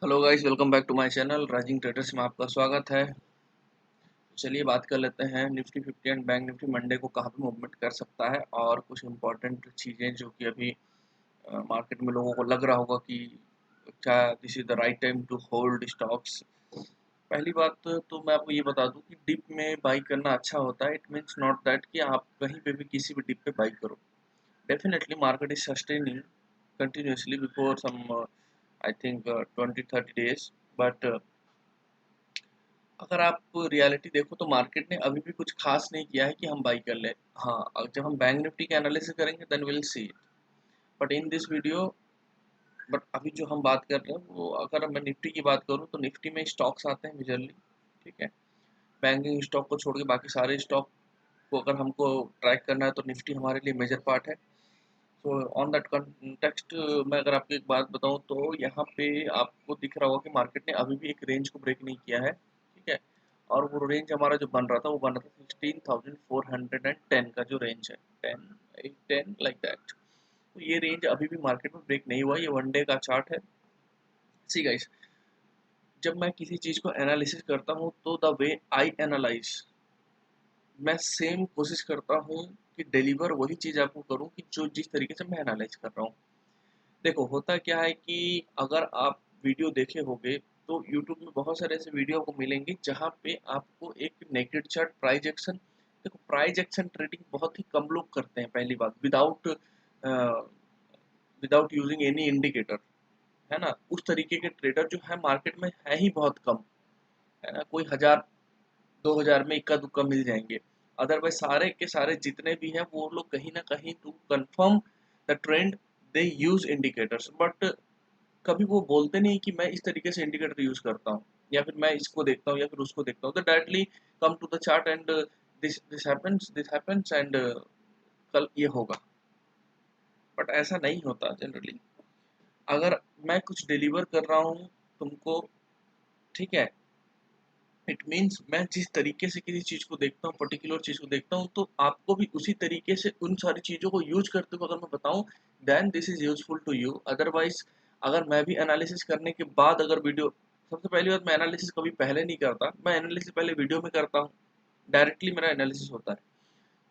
Hello guys, welcome back to my channel Rising Traders में आपका स्वागत है। चलिए बात कर लेते हैं Nifty 50 and Bank Nifty Monday को कहाँ पे मूवमेंट कर सकता है और कुछ इंपॉर्टेंट चीज़ें जो कि अभी मार्केट में लोगों को लग रहा होगा कि क्या this is the right time to hold stocks. पहली बात तो मैं आपको ये बता दूं कि डिप में बाई करना अच्छा होता है। इट मीन्स नॉट दैट कि आप कहीं पे भी किसी भी डिप पे बाई करो। Definitely market is sustaining continuously before some I think 20-30 days, but अगर आप रियलिटी देखो तो मार्केट ने अभी भी कुछ खास नहीं किया है कि हम बाई कर ले। हाँ, जब हम बैंक निफ्टी के एनालिसिस करेंगे then will see it. But in this video, but अभी जो हम बात कर रहे हैं वो, अगर मैं निफ्टी की बात करूँ तो निफ्टी में स्टॉक्स आते हैं मेजरली। ठीक है, बैंकिंग स्टॉक को छोड़ के बाकी सारे स्टॉक को अगर हमको ट्रैक करना है तो निफ्टी हमारे लिए मेजर पार्ट है। सो ऑन दैट कंटेक्स्ट मैं अगर आपको एक बात बताऊं तो यहाँ पे आपको दिख रहा होगा कि मार्केट ने अभी भी एक रेंज को ब्रेक नहीं किया है। ठीक है, और वो रेंज हमारा जो बन रहा था वो बन रहा था 16,410 का जो रेंज है, 10 लाइक दैट। तो ये रेंज अभी भी मार्केट में ब्रेक नहीं हुआ। ये वन डे का चार्ट है। सी गाइस, जब मैं किसी चीज़ को एनालिसिस करता हूँ तो द वे आई एनालाइज, मैं सेम कोशिश करता हूँ कि डिलीवर वही चीज़ आपको करूँ कि जो जिस तरीके से मैं एनालाइज कर रहा हूँ। देखो होता क्या है कि अगर आप वीडियो देखे होंगे तो YouTube में बहुत सारे ऐसे वीडियो आपको मिलेंगे जहाँ पे आपको एक नेकेड चार्ट प्राइस एक्शन, देखो प्राइस एक्शन ट्रेडिंग बहुत ही कम लोग करते हैं। पहली बात, विदाउट यूजिंग एनी इंडिकेटर, है ना। उस तरीके के ट्रेडर जो है मार्केट में है ही बहुत कम, है ना। कोई 1,000 2,000 में इक्का दुक्का मिल जाएंगे। अदरवाइज सारे के सारे जितने भी हैं वो लोग कहीं ना कहीं to confirm the trend they use indicators. But कभी वो बोलते नहीं कि मैं इस तरीके से इंडिकेटर यूज करता हूँ या फिर मैं इसको देखता हूँ या फिर उसको देखता हूँ। तो directly come to the chart and this happens and कल ये होगा। बट ऐसा नहीं होता जनरली। अगर मैं कुछ डिलीवर कर रहा हूँ तुमको, ठीक है, इट मीन्स मैं जिस तरीके से किसी चीज को देखता हूँ, पर्टिकुलर चीज को देखता हूँ, तो आपको भी उसी तरीके से उन सारी चीजों को यूज करते हुए अगर मैं बताऊं then this is useful to you. Otherwise अगर मैं भी एनालिसिस करने के बाद अगर वीडियो, सबसे पहली बात मैं एनालिसिस कभी पहले नहीं करता, मैं एनालिसिस पहले वीडियो में करता हूँ। डायरेक्टली मेरा एनालिसिस होता है।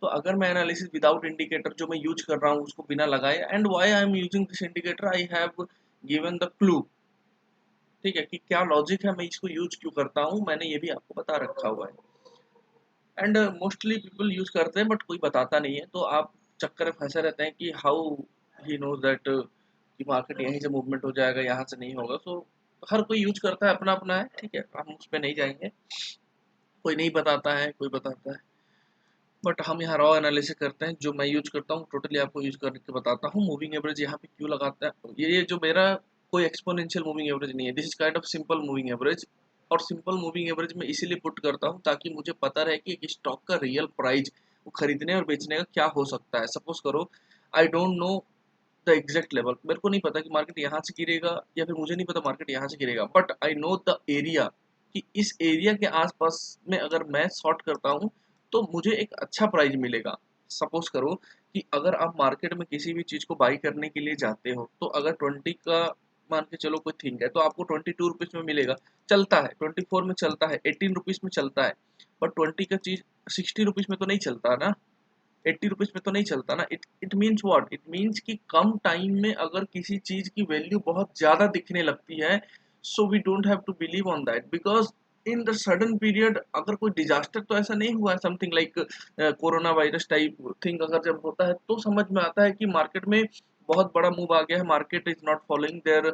तो अगर मैं एनालिसिस विदाउट इंडिकेटर जो मैं यूज कर रहा हूँ उसको बिना लगाए, and why I am using this indicator, I have given the clue. ठीक है, कि क्या लॉजिक है, मैं इसको यूज क्यों करता हूँ, मैंने ये भी आपको बता रखा हुआ है। एंड मोस्टली पीपल यूज करते हैं बट कोई बताता नहीं है, तो आप चक्कर में फंसे रहते हैं कि हाउ ही नोज दैट कि मार्केट यहीं से मूवमेंट हो जाएगा, यहाँ से नहीं होगा। सो हर कोई यूज करता है, अपना अपना है। ठीक है, हम उस पर नहीं जाएंगे। कोई नहीं बताता है, कोई बताता है। बट हम यहाँ रॉ एनालिसिस करते हैं। जो मैं यूज करता हूँ टोटली आपको यूज करके बताता हूँ। मूविंग एवरेज यहाँ पे क्यों लगाता है, ये जो मेरा कोई एक्सपोनेंशियल मूविंग एवरेज नहीं है, this is kind of simple moving average. और सिंपल मूविंग एवरेज में इसीलिए पुट करता हूँ ताकि मुझे पता रहे कि एक स्टॉक का रियल प्राइस वो खरीदने और बेचने का क्या हो सकता है। सपोज करो I don't know the exact level, मेरे को नहीं पता कि मार्केट यहाँ से गिरेगा या फिर मुझे नहीं पता मार्केट यहाँ से गिरेगा, but I know the area कि इस एरिया के आसपास में अगर मैं शॉर्ट करता हूँ तो मुझे एक अच्छा प्राइस मिलेगा। सपोज करो कि अगर आप मार्केट में किसी भी चीज़ को बाई करने के लिए जाते हो तो अगर 20 का मान के चलो कोई थिंग है तो आपको 22 रुपीज़ में मिलेगा। चलता है 24 में, चलता है 18 रुपीज़ में, चलता है। बट 20 का चीज़ 60 रुपीज़ में तो नहीं चलता ना, 80 रुपीज़ में तो नहीं चलता ना। It it means what, it means कि कम टाइम में अगर किसी चीज़ की वैल्यू बहुत ज़्यादा दिखने लगती है, so we don't have to believe on that because in the sudden period अगर कोई डिजास्टर तो ऐसा नहीं हुआ है, something like corona virus type thing अगर जब होता है तो समझ में आता है कि मार्केट में बहुत बड़ा मूव आ गया है, market is not following their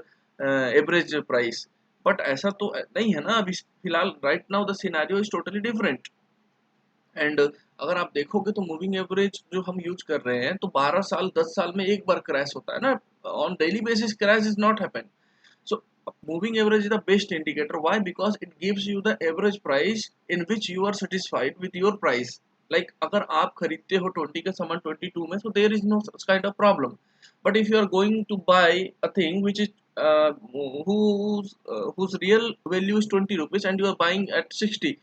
average price. But ऐसा तो नहीं है ना अभी फिलहाल। Right now the scenario is totally different. And अगर आप देखोगे तो मूविंग एवरेज जो हम यूज कर रहे हैं तो 12 साल 10 साल में एक बार क्रैश होता है ना। On daily basis crash is not happen. So moving average is the best indicator. Why? Because it gives you the average price in which you are satisfied with your price. Like अगर आप खरीदते हो 20 का सामान 22 में, so there is no such kind of problem. But if you are going to buy a thing which is whose real value is 20 rupees and you are buying at 60,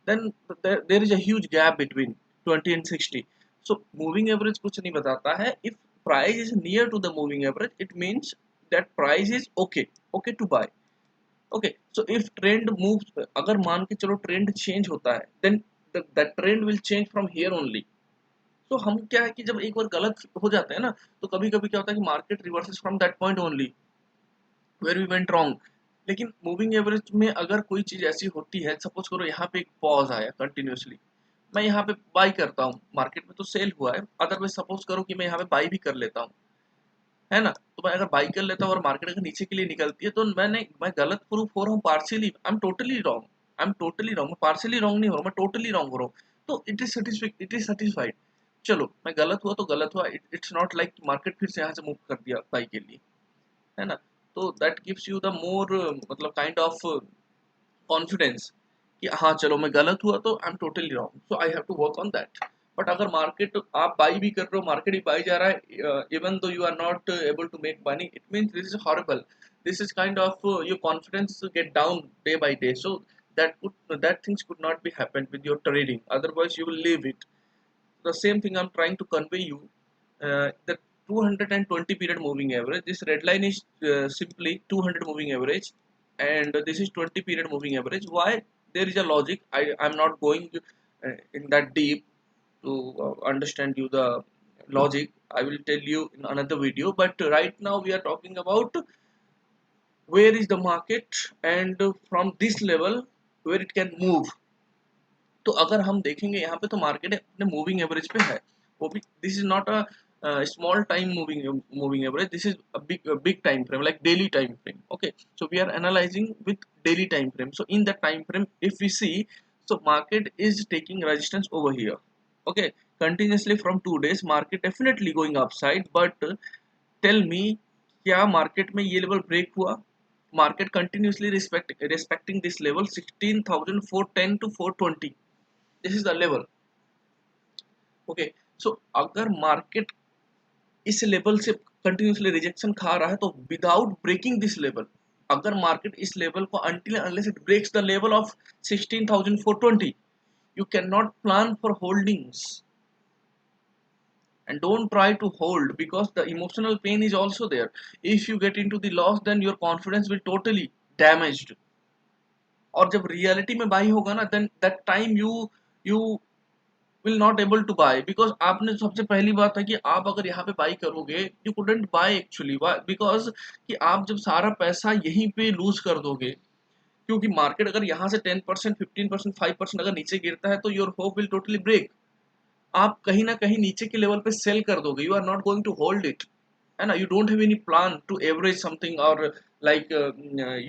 then there is a huge gap between 20 and 60. So moving average कुछ नहीं बताता है। If price is near to the moving average, it means that price is okay, okay to buy. Okay, so if trend move, अगर मान के चलो trend change होता है, then that trend will change from here only. तो हम क्या है कि जब एक बार गलत हो जाते हैं ना, तो कभी कभी क्या होता है कि market reverses from that point only where we went wrong. लेकिन मूविंग एवरेज में अगर कोई चीज ऐसी होती है, सपोज करो यहाँ पे एक पॉज आया कंटिन्यूअसली, मैं यहाँ पे बाई करता हूँ, मार्केट में तो सेल हुआ है, अदरवाइज सपोज करो कि मैं यहाँ पे बाई भी कर लेता हूँ, है ना, तो मैं अगर बाई कर लेता हूँ और मार्केट अगर नीचे के लिए निकलती है, तो मैं गलत प्रूफ हो रहा हूँ, partially I am totally wrong, I am totally wrong, मैं पार्शियली रॉन्ग नहीं हो रहा हूँ, मैं टोटली रॉन्ग हो रहा हूँ। तो इट इज सेटिस्फाइड, चलो मैं गलत हुआ तो गलत हुआ, इट्स नॉट लाइक मार्केट फिर से यहाँ से मूव कर दिया बाई के लिए, है ना। तो that gives you the more मतलब काइंड ऑफ कॉन्फिडेंस कि हाँ चलो मैं गलत हुआ तो I am totally wrong, so I have to work on that. But अगर मार्केट आप बाई भी कर रहे हो, मार्केट ही बाई जा रहा है, even though you are not able to make money, it means this is horrible, this is kind of your confidence get down day by day, so that things could not be happened with your trading, otherwise you will leave it. The same thing I'm trying to convey you, the 220 period moving average, this red line is simply 200 moving average, and this is 20 period moving average. Why? There is a logic, I'm not going in that deep to understand you the logic, I will tell you in another video, but right now we are talking about where is the market, and from this level where it can move। तो अगर हम देखेंगे यहाँ पे तो market अपने moving average पे है, वो भी this is not a small time moving average, this is a big time frame, like daily time frame. Okay, so we are analysing with daily time frame, so in that time frame if we see, so market is taking resistance over here, okay, continuously from 2 days, market definitely going upside, but tell me, क्या market में ये level break हुआ? Market continuously respecting this level 16,410 to 420, this is the level। Okay, so अगर market इस level से continuously rejection खा रहा है, तो विदाउट ब्रेकिंग दिस लेवल, अगर मार्केट इस लेवल को until unless it breaks the level of 16,420, you cannot plan for holdings, and don't try to hold because the emotional pain is also there. If you get into the loss, then your confidence will totally damaged, और जब reality में by होगा ना, then that time you will not able to buy, because आपने सबसे पहली बात है कि आप अगर यहाँ पे बाई करोगे, you couldn't buy actually, why? Because कि आप जब सारा पैसा यहीं पे लूज कर दोगे, क्योंकि मार्केट अगर यहाँ से 10%, 15%, 5% अगर नीचे गिरता है, तो your hope will totally break, आप कहीं ना कहीं नीचे के लेवल पे सेल कर दोगे, you are not going to hold it, है ना, you don't have any plan to average something, और like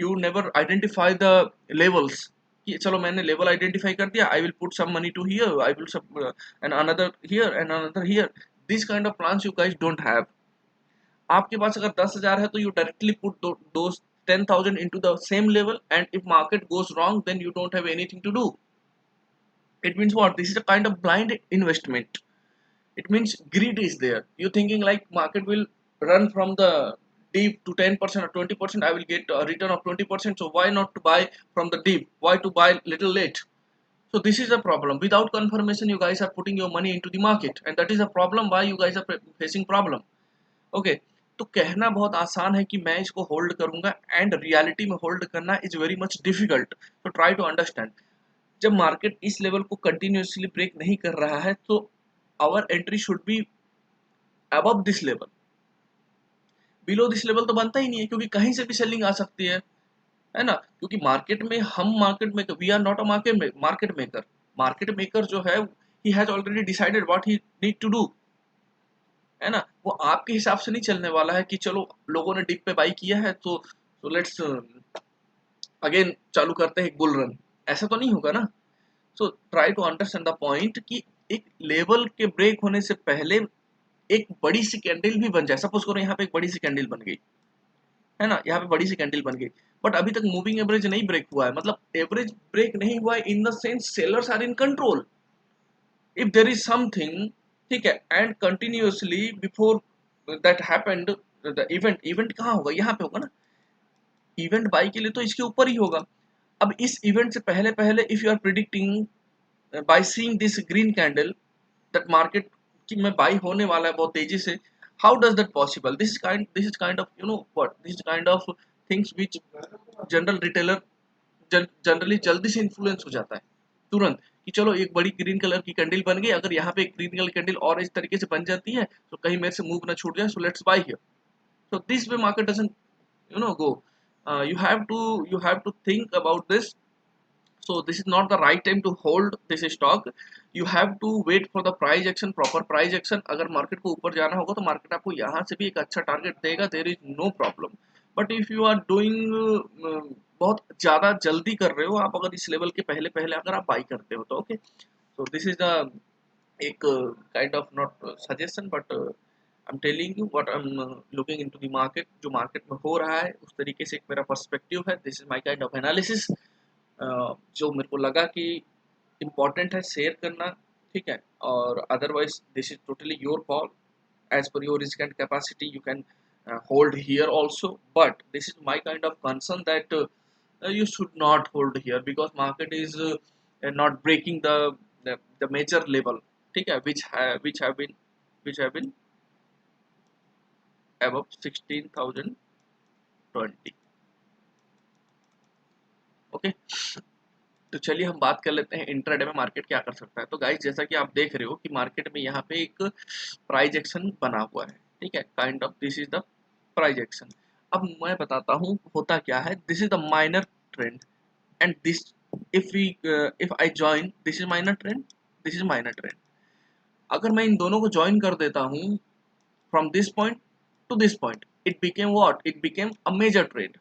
you never identify the levels, कि चलो मैंने लेवल आइडेंटिफाई कर दिया, I will put some money to here, I will and another here and another here, this kind of plans you guys don't have. आपके पास अगर 10,000 है, तो you directly put those 10,000 into the same level, and if market goes wrong, then you don't have anything to do। It means what? This is a kind of blind investment, it means greed is there, you thinking like market will run from the deep to 10% or 20%, I will get a return of 20%, so why not to buy from the deep, why to buy little late? So this is a problem, without confirmation you guys are putting your money into the market, and that is a problem, why you guys are facing problem। Okay, तो कहना बहुत आसान है कि मैं इसको hold करूंगा, and reality में होल्ड करना इज वेरी मच डिफिकल्ट, तो ट्राई टू अंडरस्टैंड। जब मार्केट इस लेवल को कंटिन्यूसली ब्रेक नहीं कर रहा है, तो our entry should be above this level, below this level तो बनता ही नहीं है, क्योंकि कहीं से भी सेलिंग आ सकती है ना, क्योंकि मार्केट में हम market maker, we are not a market maker, market maker जो है he has already decided what he need to do, है ना, वो आपके हिसाब से नहीं चलने वाला है कि चलो लोगों ने डिप पे बाई किया है, तो लेट्स अगेन चालू करते हैं एक बुल रन, ऐसा तो नहीं होगा ना। So try to understand the point कि एक लेवल के ब्रेक होने से पहले एक बड़ी सी कैंडल भी बन जाए, सपोज करो यहाँ पे एक बड़ी सी कैंडल बन गई, है ना, यहाँ पे बड़ी सी कैंडल बन गई, बट अभी तक मूविंग एवरेज नहीं ब्रेक हुआ है, मतलब एवरेज ब्रेक नहीं हुआ है in the sense sellers are in control, if there is something, ठीक है, and continuously before that happened the event, event कहाँ होगा, यहाँ पे होगा ना, इवेंट बाई के लिए तो इसके ऊपर ही होगा। अब इस इवेंट से पहले पहले if you are predicting by seeing this green candle that market की में बाई होने वाला है बहुत तेजी से, how does that possible, this is kind of you know what, this is kind of things which general retailer generally जल्दी से इन्फ्लुएंस हो जाता है तुरंत, कि चलो एक बड़ी ग्रीन कलर की कैंडल बन गई, अगर यहाँ पे एक ग्रीन कलर कैंडल और इस तरीके से बन जाती है तो कहीं मेरे से मूव ना छूट जाए, so let's buy here. So this way market doesn't go. You have to think about this. So this is not the right time to hold this stock. You have to wait for the price action, proper price action. अगर market को ऊपर जाना होगा तो market आपको यहाँ से भी एक अच्छा टारगेट देगा, there is no problem. But if you are doing बहुत ज़्यादा जल्दी कर रहे हो आप, अगर इस लेवल के पहले पहले अगर आप बाई करते हो तो okay. So this is the एक kind of not suggestion, but I am telling you what I am looking into the market. जो मार्केट में हो रहा है उस तरीके से एक मेरा पर्सपेक्टिव है. This is my kind of analysis जो मेरे को लगा कि इम्पॉर्टेंट है शेयर करना, ठीक है. और otherwise this is totally your call, as per your risk and capacity you can hold here also, but this is my kind of concern that you should not hold here because market is not breaking the major level, ठीक है, which have been above 16,020. Okay. तो चलिए हम बात कर लेते हैं intraday में मार्केट क्या कर सकता है. तो गाइस जैसा कि आप देख रहे हो कि मार्केट में यहाँ पे एक प्राइस एक्शन बना हुआ है, ठीक है, kind of this is the price action. अब मैं बताता हूँ होता क्या है. This is the minor trend and this if I join, this is minor trend, this is minor trend. अगर मैं इन दोनों को ज्वाइन कर देता हूँ from this point to this point, it became what? It became a major trend.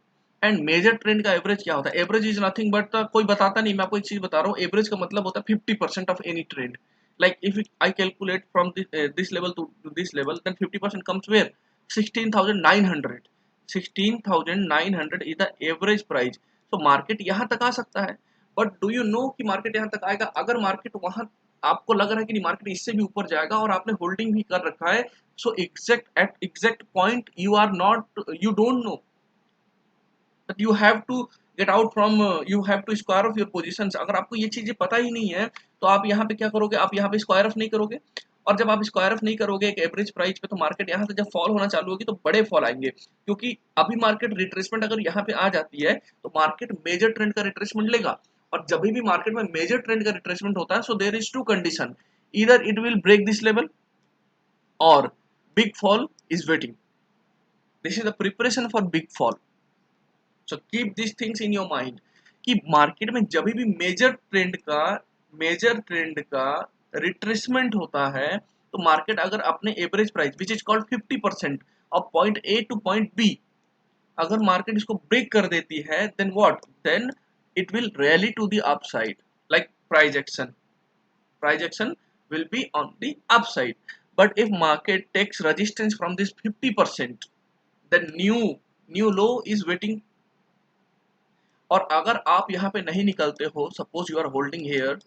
And major trend का average क्या होता है? एवरेज इज नथिंग बट कोई बताता नहीं, मैं आपको एक चीज बता रहा हूँ. एवरेज का मतलब होता है 50% of any trend. Like if I calculate from this level to this level, then 50% comes where 16,900. 16,900 is the average price. तो मार्केट यहाँ तक आ सकता है, बट डू यू नो कि मार्केट यहाँ तक आएगा? अगर मार्केट वहां आपको लग रहा है कि मार्केट इससे भी ऊपर जाएगा और आपने होल्डिंग भी कर रखा है, so exact point you are not, you don't know, but you have to get out from you have to square off your positions. अगर आपको ये चीजें पता ही नहीं है तो आप यहाँ पे क्या करोगे? आप यहाँ पे स्क्वायर ऑफ नहीं करोगे, और जब आप स्क्वायर ऑफ नहीं करोगे एक एवरेज प्राइस पे, तो मार्केट यहाँ से जब फॉल होना चालू होगी तो बड़े फॉल आएंगे. क्योंकि अभी मार्केट रिट्रेसमेंट अगर यहाँ पे आ जाती है तो मार्केट मेजर ट्रेंड का रिट्रेसमेंट लेगा. और जब भी मार्केट में मेजर ट्रेंड का रिट्रेसमेंट होता है, so there is two condition, either it will break this level और big fall is waiting. This is the preparation for big fall. So keep this things in your mind कि market में जब भी major trend का retracement होता है तो market अगर अपने average price which is called 50% of point A to point B, अगर मार्केट इसको ब्रेक कर देती है, then what? Then it will rally to the upside. Like price action will be on the upside. But if market takes resistance from this 50%, then new low is waiting. और अगर आप यहाँ पे नहीं निकलते हो, suppose you are holding here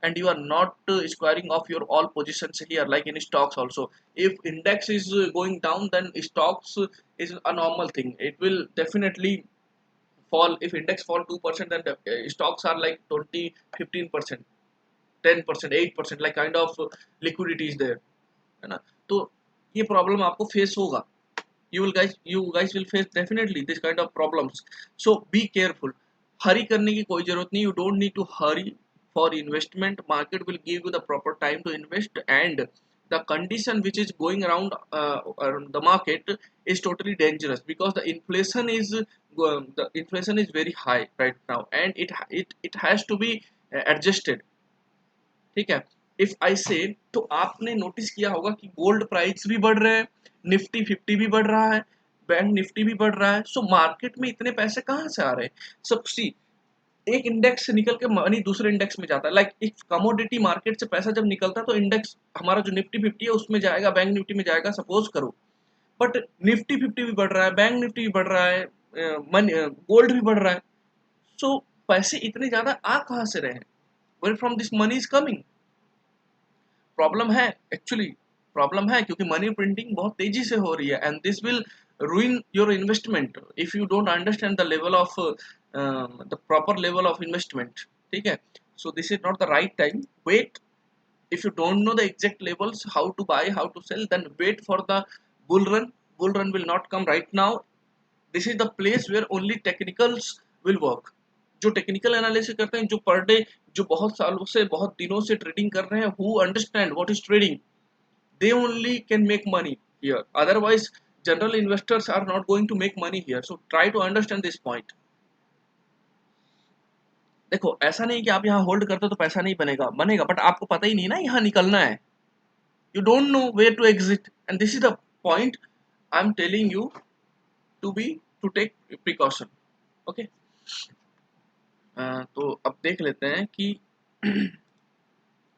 and you are not squaring off your all positions here, like in stocks also, if index is going down, then stocks is a normal thing, it will definitely fall. If index fall 2%, then the stocks are like 20 15%, 10%, 8%, like kind of liquidity is there, है ना. तो ये problem आपको face होगा. You guys will face definitely this kind of problems. So be careful. हरी करने की कोई जरूरत नहीं. You don't need to hurry for investment. Market will give you the proper time to invest, and the condition which is going around the market is totally dangerous because the inflation is very high right now, and it has to be adjusted. ठीक है. If I से, तो आपने notice किया होगा कि gold price भी बढ़ रहे हैं, निफ्टी 50 भी बढ़ रहा है, बैंक निफ्टी भी बढ़ रहा है. सो मार्केट में इतने पैसे कहाँ से आ रहे हैं? सब सी, एक इंडेक्स से निकल के मनी दूसरे इंडेक्स में जाता है. लाइक एक कमोडिटी मार्केट से पैसा जब निकलता है तो इंडेक्स हमारा जो निफ्टी 50 है उसमें जाएगा, बैंक निफ्टी में जाएगा, सपोज करो. बट निफ्टी 50 भी बढ़ रहा है, बैंक निफ्टी भी बढ़ रहा है, गोल्ड भी बढ़ रहा है. सो पैसे इतने ज्यादा आ कहाँ से रहे हैं? Where from this money is coming? Problem है, एक्चुअली प्रॉब्लम है, क्योंकि मनी प्रिंटिंग बहुत तेजी से हो रही है, and this will ruin your investment if you don't understand the level of the proper level of investment. ठीक है. So this is not the right time. Wait. If you don't know the exact levels, how to buy, how to sell, then wait for the bull run. Bull run will not come right now. This is the place where only technicals will work. जो technical analysis करते हैं, जो per day, जो बहुत सालों से, बहुत दिनों से ट्रेडिंग कर रहे हैं, who understand what is trading, they only can make money here, otherwise general investors are not going to make money here, so try to understand this point। देखो ऐसा नहीं कि आप यहाँ होल्ड करते हो तो पैसा नहीं बनेगा, बनेगा, बट आपको पता ही नहीं ना यहाँ निकलना है, you don't know where to exit, and this is the point I'm telling you to be, to take precaution। okay, तो अब देख लेते हैं कि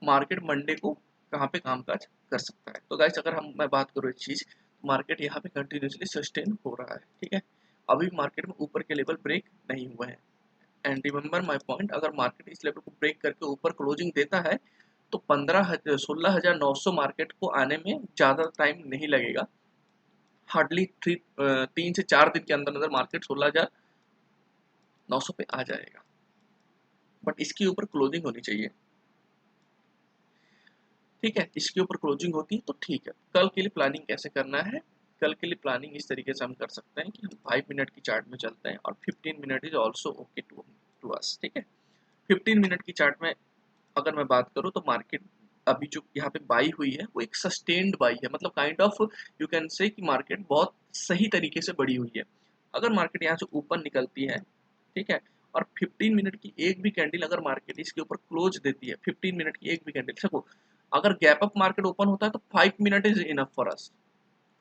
मार्केट मंडे को कहाँ पे कामकाज कर सकता है। तो गाइस अगर मैं बात करूँ एक चीज़, मार्केट यहाँ पे कंटिन्यूसली सस्टेन हो रहा है, ठीक है, अभी मार्केट में ऊपर के लेवल ब्रेक नहीं हुए हैं। एंड रिमेंबर माय पॉइंट, अगर मार्केट इस लेवल को ब्रेक करके ऊपर क्लोजिंग देता है तो 16,900 मार्केट को आने में ज़्यादा टाइम नहीं लगेगा, हार्डली 3 से 4 दिन के अंदर अंदर मार्केट 16,900 पे आ जाएगा, बट इसके ऊपर क्लोजिंग होनी चाहिए, ठीक है, इसके ऊपर क्लोजिंग होती है तो ठीक है। कल के लिए प्लानिंग कैसे करना है, कल के लिए प्लानिंग इस तरीके से हम कर सकते हैं कि हम 5 मिनट की चार्ट में चलते हैं और 15 minute is also okay to us, ठीक है। 15 मिनट की चार्ट में अगर मैं बात करूँ तो मार्केट अभी जो यहाँ पे बाई हुई है वो एक सस्टेन्ड बाई है, मतलब kind of you can say कि मार्केट बहुत सही तरीके से बढ़ी हुई है। अगर मार्केट यहाँ से ऊपर निकलती है, ठीक है, और 15 मिनट की एक भी कैंडल अगर मार्केट इसके ऊपर क्लोज देती है, 15 मिनट की एक भी कैंडल, देखो अगर गैप अप मार्केट ओपन होता है तो 5 minute is enough for us,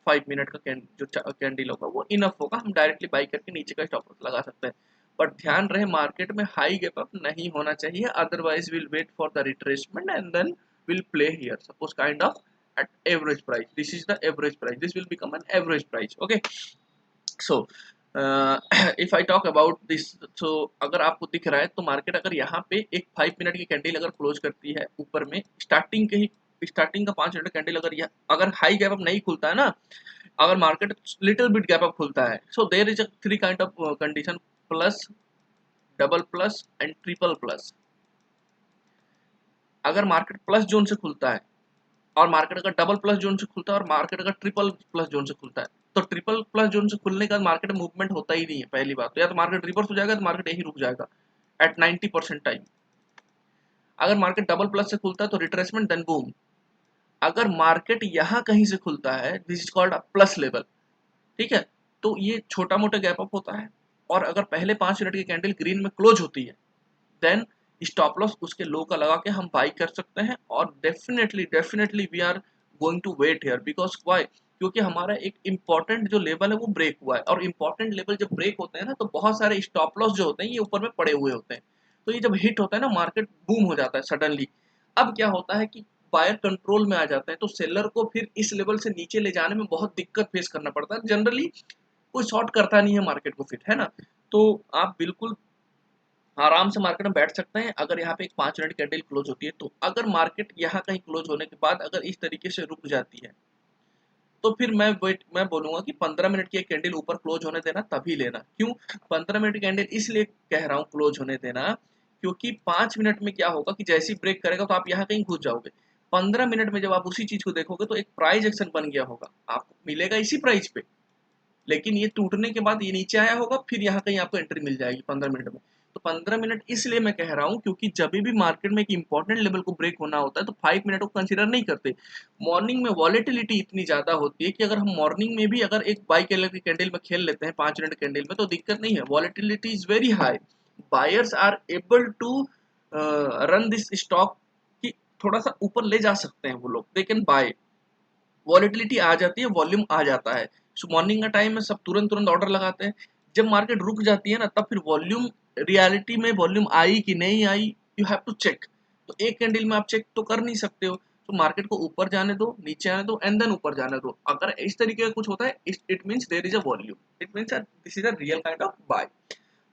5 minute का जो कैंडल होगा वो इनफ होगा, हम डायरेक्टली बाई करके नीचे का स्टॉप लॉस लगा सकते हैं। बट ध्यान रहे मार्केट में हाई गैप अप नहीं होना चाहिए, otherwise will wait for the retracement and then will play here suppose kind of at average price, this is the average price, this will become an average price, okay। so if I talk about this, so अगर आपको दिख रहा है तो market अगर यहाँ पे एक 5 मिनट की कैंडल अगर क्लोज करती है ऊपर में, स्टार्टिंग का 5 मिनट कैंडल अगर हाई गैप अप नहीं खुलता है ना, अगर market little bit gap up खुलता है, so there is a 3 kind of condition, plus, double plus and triple plus. अगर मार्केट प्लस जोन से खुलता है और मार्केट अगर डबल प्लस जोन से खुलता है और मार्केट अगर ट्रिपल प्लस जोन से खुलता है, तो ट्रिपल प्लस जोन से खुलने के बाद मार्केट में मूवमेंट होता ही नहीं है, पहली बात तो या तो मार्केट रिवर्स हो जाएगा तो मार्केट यही रुक जाएगा एट 90% टाइम। अगर मार्केट डबल प्लस से खुलता है तो रिट्रेसमेंट देन बूम। अगर मार्केट यहाँ कहीं से खुलता है, this is called plus level, ठीक है, तो ये छोटा मोटा गैप अप होता है, और अगर पहले 5 मिनट की कैंडल ग्रीन में क्लोज होती है देन स्टॉप लॉस उसके लो का लगा के हम बाई कर सकते हैं, और definitely we are going to wait here, because why, क्योंकि हमारा एक इंपॉर्टेंट जो लेवल है वो ब्रेक हुआ है, और इंपॉर्टेंट लेवल जब ब्रेक होते हैं ना तो बहुत सारे स्टॉप लॉस जो होते हैं ये ऊपर में पड़े हुए होते हैं, तो ये जब हिट होता है ना मार्केट बूम हो जाता है सडनली। अब क्या होता है कि बायर कंट्रोल में आ जाते हैं, तो सेलर को फिर इस लेवल से नीचे ले जाने में बहुत दिक्कत फेस करना पड़ता है, जनरली कोई शॉर्ट करता नहीं है मार्केट को फिर, है ना। तो आप बिल्कुल आराम से मार्केट में बैठ सकते हैं अगर यहाँ पे एक 5 मिनट कैंडल क्लोज होती है तो। अगर मार्केट यहाँ कहीं क्लोज होने के बाद अगर इस तरीके से रुक जाती है तो फिर मैं बोलूंगा कि 15 मिनट की एक कैंडल ऊपर क्लोज होने देना तभी लेना। क्यों 15 मिनट की कैंडल इसलिए कह रहा हूँ क्लोज होने देना, क्योंकि 5 मिनट में क्या होगा कि जैसे ही ब्रेक करेगा तो आप यहाँ कहीं घुस जाओगे, 15 मिनट में जब आप उसी चीज को देखोगे तो एक प्राइस एक्शन बन गया होगा, आपको मिलेगा इसी प्राइस पे, लेकिन ये टूटने के बाद ये नीचे आया होगा, फिर यहाँ कहीं आपको एंट्री मिल जाएगी 15 मिनट में। तो 15 मिनट इसलिए मैं कह रहा हूँ क्योंकि जब भी मार्केट में एक इंपॉर्टेंट लेवल को ब्रेक होना होता है तो 5 मिनट को कंसीडर नहीं करते। मॉर्निंग में वॉलेटिलिटी इतनी ज्यादा होती है कि अगर हम मॉर्निंग में भी अगर एक बाई कलर की कैंडल में खेल लेते हैं 5 मिनट कैंडल में तो दिक्कत नहीं है, volatility is very high, buyers are able to run this stock की थोड़ा सा ऊपर ले जा सकते हैं वो लोग, दे कैन बाय, वॉलेटिलिटी आ जाती है, वॉल्यूम आ जाता है। सो मॉर्निंग का टाइम में सब तुरंत तुरंत ऑर्डर लगाते हैं, जब मार्केट रुक जाती है ना तब फिर वॉल्यूम, रियलिटी में वॉल्यूम आई कि नहीं आई, यू हैव टू चेक। तो एक कैंडल में आप चेक तो कर नहीं सकते हो, तो मार्केट को ऊपर जाने दो, नीचे आने दो एंड देन ऊपर जाने दो। अगर इस तरीके का कुछ होता है it means there is a volume, it means this is a real kind of buy.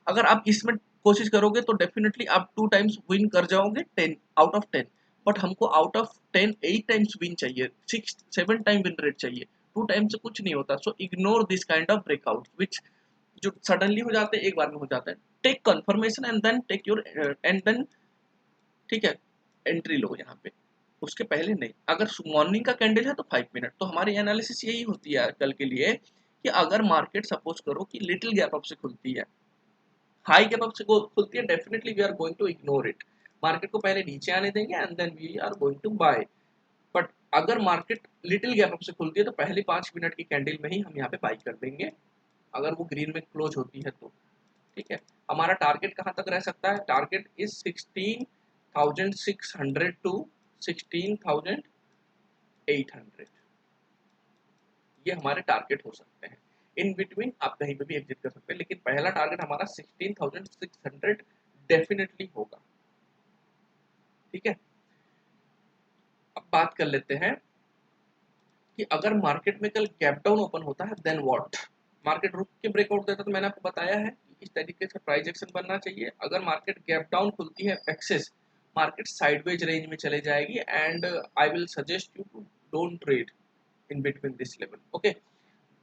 अगर आप इसमें कोशिश करोगे तो डेफिनेटली आप 2 टाइम्स विन कर जाओगे 10 आउट ऑफ 10, बट हमको आउट ऑफ 10 8 टाइम्स विन चाहिए, 6 7 टाइम विन रेट चाहिए, 2 टाइम से कुछ नहीं होता। So ignore this kind of breakout which जो सडनली हो जाते हैं, एक बार में हो जाता है। Take confirmation and then take your and then, ठीक है, एंट्री लो यहाँ पे, उसके पहले नहीं। अगर मॉर्निंग का कैंडल है तो 5 मिनट, तो हमारी एनालिसिस यही होती है कल के लिए कि अगर मार्केट सपोज करो कि लिटिल गैप अप से खुलती है, हाई गैप अप से खुलती है, definitely we are going to ignore it, market को पहले नीचे आने देंगे and then we are going to buy. But अगर मार्केट लिटिल गैप अप से खुलती है तो पहले 5 मिनट की कैंडल में ही हम यहाँ पे बाई कर देंगे, अगर वो ग्रीन में क्लोज होती है तो। ठीक है, हमारा टारगेट कहाँ तक रह सकता है? टारगेट इज 16,600 टू 16,800, ये हमारे टारगेट हो सकते हैं। इन बिटवीन आप कहीं पे भी एग्जिट कर सकते हैं, लेकिन पहला टारगेट हमारा 16,600 डेफिनेटली होगा। ठीक है, अब बात कर लेते हैं कि अगर मार्केट में कल गैप डाउन ओपन होता है देन व्हाट। मार्केट रुक के ब्रेकआउट देता है तो मैंने आपको बताया है कि इस तरीके से प्राइस एक्शन बनना चाहिए। अगर मार्केट गैप डाउन खुलती है एक्सेस, मार्केट साइडवेज रेंज में चले जाएगी and I will suggest you to don't trade in between this level. Okay,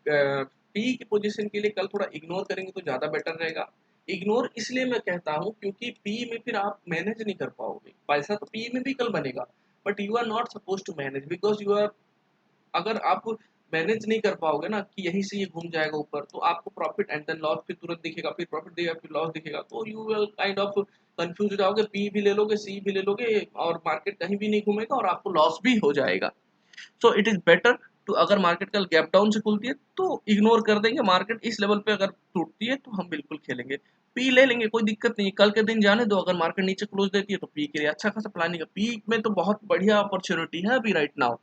P की पोजीशन के लिए कल थोड़ा इग्नोर करेंगे तो ज़्यादा बेटर रहेगा। इग्नोर इसलिए मैं कहता हूँ क्योंकि पी में फिर आप मैनेज नहीं कर पाओगे, पैसा तो पी में भी कल बनेगा but you are not suppose to manage, because you are, अगर आप मैनेज नहीं कर पाओगे ना कि यहीं से ये घूम जाएगा ऊपर, तो आपको प्रॉफिट एंड देन लॉस फिर तुरंत दिखेगा, फिर प्रॉफिट दिखेगा फिर लॉस दिखेगा, तो you will kind of confuse हो जाओगे, पी भी ले लोगे सी भी ले लोगे और मार्केट कहीं भी नहीं घूमेगा और आपको लॉस भी हो जाएगा। So it is better to, अगर मार्केट कल गैप डाउन से खुलती है तो इग्नोर कर देंगे, मार्केट इस लेवल पे अगर टूटती है तो हम बिल्कुल खेलेंगे, पी ले लेंगे, कोई दिक्कत नहीं है, कल के दिन जाने दो, अगर मार्केट नीचे क्लोज देती है तो पी के लिए अच्छा खासा प्लानिंग है, पी में तो बहुत बढ़िया अपॉर्चुनिटी है अभी राइट नाउ,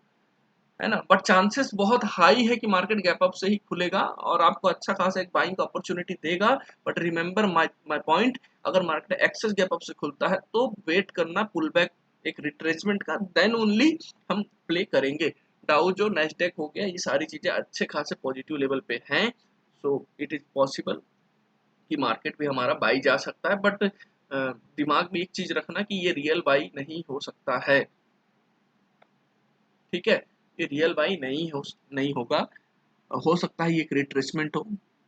है ना, बट चांसेस बहुत हाई है कि मार्केट गैप अप से ही खुलेगा और आपको अच्छा खासा एक बाइंग अपॉर्चुनिटी देगा। बट रिमेंबर माय पॉइंट, अगर मार्केट एक्सेस गैप अप से खुलता है तो वेट करना पुल बैक, एक रिट्रेसमेंट का, देन ओनली हम प्ले करेंगे। डाउ जो नेस्डेक हो गया, ये सारी चीजें अच्छे खासे पॉजिटिव लेवल पे हैं, सो इट इज पॉसिबल कि मार्केट भी हमारा बाई जा सकता है, बट दिमाग में एक चीज रखना कि ये रियल बाई नहीं हो सकता है। ठीक है, ये रियल बाई नहीं होगा, हो सकता है ये एक रिट्रेसमेंट हो।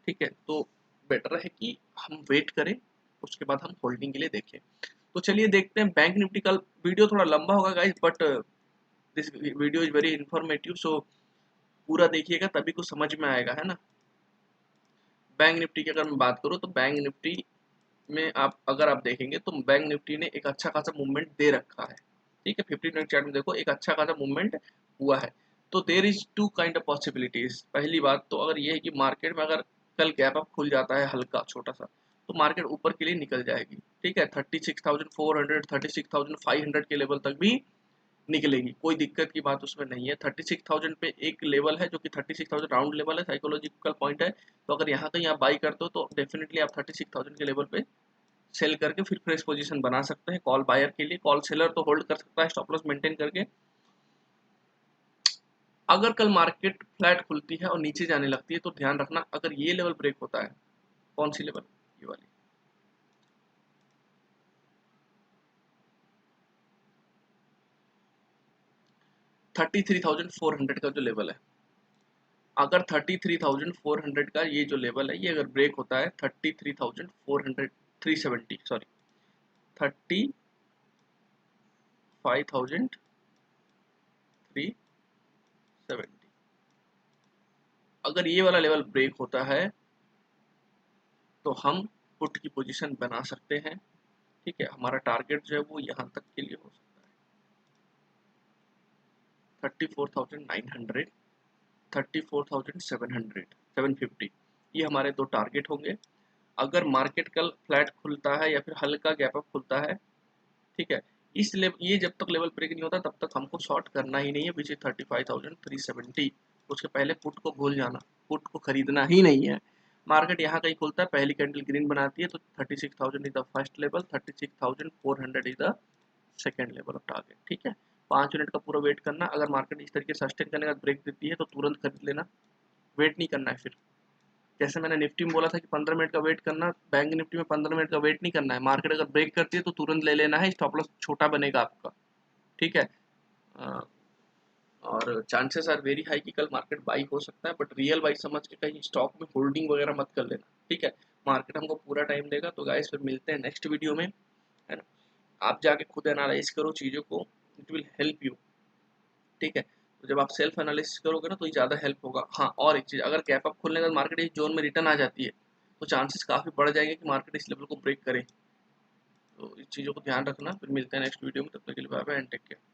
ठीक है, तो बेटर है कि हम वेट करें, उसके बाद हम होल्डिंग के लिए देखें। तो चलिए देखते हैं बैंक निफ्टी, कल वीडियो थोड़ा लंबा होगा guys, but this video is very informative, so पूरा देखिएगा तभी कुछ समझ में आएगा, है ना। बैंक निफ्टी की अगर मैं बात करूँ तो बैंक निफ्टी में आप अगर आप देखेंगे तो बैंक निफ्टी ने एक अच्छा खासा मूवमेंट दे रखा है। ठीक है, 15 मिनट चार्ट में देखो एक अच्छा खासा मूवमेंट हुआ है। तो there is two kind of possibilities. पहली बात तो अगर ये है कि मार्केट में अगर कल गैप अप खुल जाता है हल्का छोटा सा, तो मार्केट ऊपर के लिए निकल जाएगी। ठीक है, 36,400 36,500 के लेवल तक भी निकलेगी, कोई दिक्कत की बात उसमें नहीं है। 36,000 पे एक लेवल है जो कि 36,000 राउंड लेवल है, साइकोलॉजिकल पॉइंट है, तो अगर यहाँ कहीं आप बाई करते हो तो डेफिनेटली आप 36,000 के लेवल पे सेल करके फिर फ्रेश पोजीशन बना सकते हैं। कॉल बायर के लिए, कॉल सेलर तो होल्ड कर सकता है स्टॉप लॉस मेंटेन करके। अगर कल मार्केट फ्लैट खुलती है और नीचे जाने लगती है तो ध्यान रखना, अगर ये लेवल ब्रेक होता है, कौन सी लेवल, ये वाली 33,400 का जो लेवल है, अगर 33,400 का ये जो लेवल है ये अगर ब्रेक होता है, 33,400 370 सॉरी 35,370, अगर ये वाला लेवल ब्रेक होता है तो हम पुट की पोजीशन बना सकते हैं। ठीक है, हमारा टारगेट जो है वो यहाँ तक के लिए हो सकता है 34,900, 34,700, 750, ये हमारे दो टारगेट होंगे। अगर मार्केट कल फ्लैट खुलता है या फिर हल्का गैप अप खुलता है, ठीक है, इस लेवल, ये जब तक लेवल ब्रेक नहीं होता तब तक हमको शॉर्ट करना ही नहीं है, विच इज 35,370। उसके पहले पुट को भूल जाना, पुट को खरीदना ही नहीं है। मार्केट यहाँ कहीं खुलता है, पहली कैंडल ग्रीन बनाती है तो 36,000 is the first level, 36,400 is the second level of target. ठीक है, 5 मिनट का पूरा वेट करना, अगर मार्केट इस तरीके सस्टेन करने का ब्रेक देती है तो तुरंत खरीद लेना, वेट नहीं करना है फिर। जैसे मैंने निफ्टी में बोला था कि 15 मिनट का वेट करना, बैंक निफ्टी में 15 मिनट का वेट नहीं करना है, मार्केट अगर ब्रेक करती है तो तुरंत ले लेना है, स्टॉप लॉस छोटा बनेगा आपका। ठीक है, अ, और चांसेस आर वेरी हाई कि कल मार्केट बाई हो सकता है, बट रियल बाई समझ के कहीं स्टॉक में होल्डिंग वगैरह मत कर लेना। ठीक है, मार्केट हमको पूरा टाइम देगा। तो गाइस फिर मिलते हैं नेक्स्ट वीडियो में, है ना। आप जाके खुद एनालाइज करो चीज़ों को, इट विल हेल्प यू। ठीक है, तो जब आप सेल्फ एनालिसिस करोगे ना तो ये ज़्यादा हेल्प होगा। हाँ, और एक चीज़, अगर गैप अप खुलने के बाद मार्केट इस जोन में रिटर्न आ जाती है तो चांसेस काफ़ी बढ़ जाएंगे कि मार्केट इस लेवल को ब्रेक करे। तो इस चीज़ों को ध्यान रखना। फिर मिलते हैं नेक्स्ट वीडियो में, तब तक के लिए bye bye and take care.